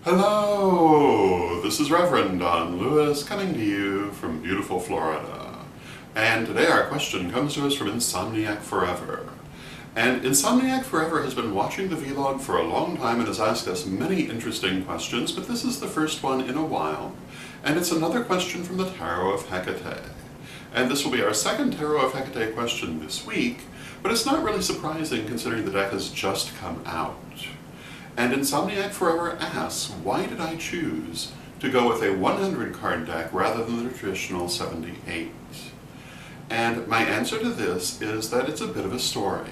Hello! This is Reverend Don Lewis coming to you from beautiful Florida. And today our question comes to us from Insomniac Forever. And Insomniac Forever has been watching the vlog for a long time and has asked us many interesting questions, but this is the first one in a while. And it's another question from the Tarot of Hecate. And this will be our second Tarot of Hecate question this week, but it's not really surprising considering the deck has just come out. And Insomniac Forever asks, why did I choose to go with a 100 card deck rather than the traditional 78? And my answer to this is that it's a bit of a story.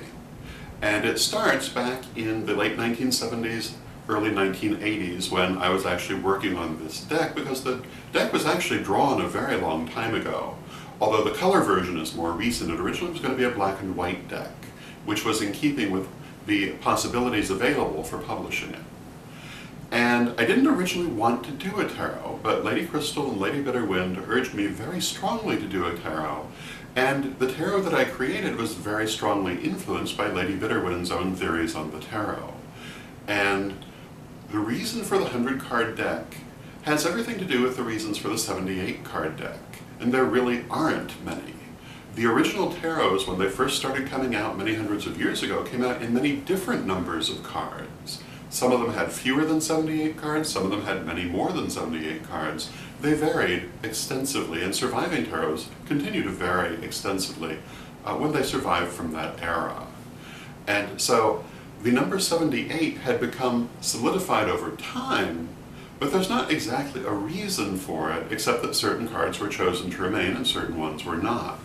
And it starts back in the late 1970s, early 1980s, when I was actually working on this deck, because the deck was actually drawn a very long time ago. Although the color version is more recent, it originally was going to be a black and white deck, which was in keeping with the possibilities available for publishing it. And I didn't originally want to do a tarot, but Lady Crystal and Lady Bitterwind urged me very strongly to do a tarot, and the tarot that I created was very strongly influenced by Lady Bitterwind's own theories on the tarot. And the reason for the 100 card deck has everything to do with the reasons for the 78 card deck, and there really aren't many. The original tarots, when they first started coming out many hundreds of years ago, came out in many different numbers of cards. Some of them had fewer than 78 cards, some of them had many more than 78 cards. They varied extensively, and surviving tarots continue to vary extensively when they survive from that era. And so the number 78 had become solidified over time, but there's not exactly a reason for it, except that certain cards were chosen to remain and certain ones were not.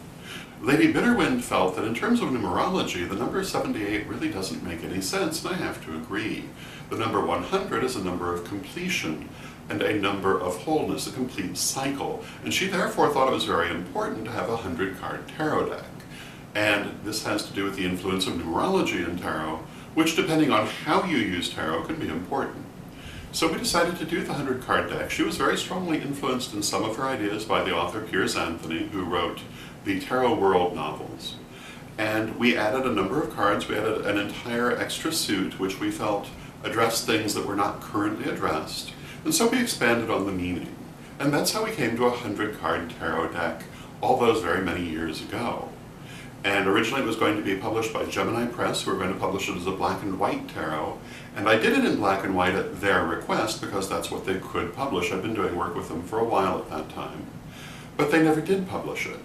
Lady Bitterwind felt that in terms of numerology, the number 78 really doesn't make any sense, and I have to agree. The number 100 is a number of completion and a number of wholeness, a complete cycle, and she therefore thought it was very important to have a 100-card tarot deck. And this has to do with the influence of numerology in tarot, which, depending on how you use tarot, can be important. So we decided to do the 100-card deck. She was very strongly influenced in some of her ideas by the author Piers Anthony, who wrote the Tarot World novels. And we added a number of cards. We added an entire extra suit, which we felt addressed things that were not currently addressed. And so we expanded on the meaning. And that's how we came to a 100-card tarot deck all those very many years ago. And originally it was going to be published by Gemini Press, who were going to publish it as a black and white tarot. And I did it in black and white at their request, because that's what they could publish. I've been doing work with them for a while at that time. But they never did publish it.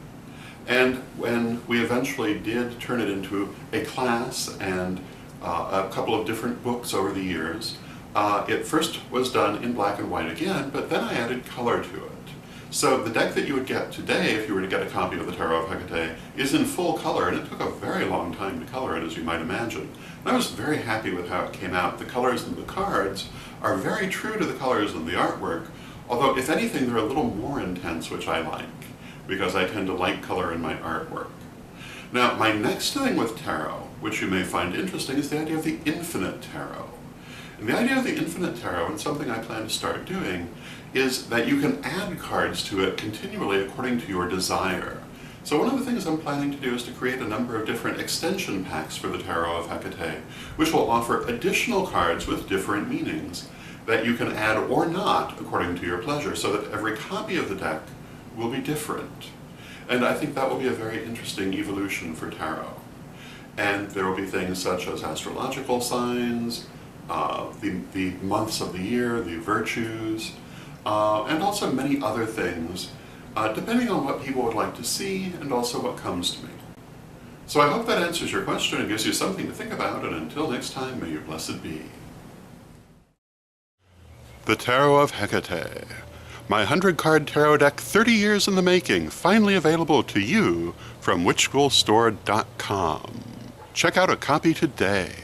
And when we eventually did turn it into a class and a couple of different books over the years, it first was done in black and white again, but then I added color to it. So the deck that you would get today, if you were to get a copy of the Tarot of Hecate, is in full color, and it took a very long time to color it, as you might imagine. And I was very happy with how it came out. The colors in the cards are very true to the colors in the artwork, although if anything they're a little more intense, which I like, because I tend to like color in my artwork. Now, my next thing with tarot, which you may find interesting, is the idea of the infinite tarot. And the idea of the infinite tarot, and something I plan to start doing, is that you can add cards to it continually according to your desire. So one of the things I'm planning to do is to create a number of different extension packs for the Tarot of Hecate, which will offer additional cards with different meanings that you can add or not according to your pleasure, so that every copy of the deck will be different. And I think that will be a very interesting evolution for tarot. And there will be things such as astrological signs, the months of the year, the virtues, and also many other things, depending on what people would like to see and also what comes to me. So I hope that answers your question and gives you something to think about, and until next time, may you blessed be. The Tarot of Hecate. My 100-card tarot deck, 30 years in the making, finally available to you from witchschoolstore.com. Check out a copy today.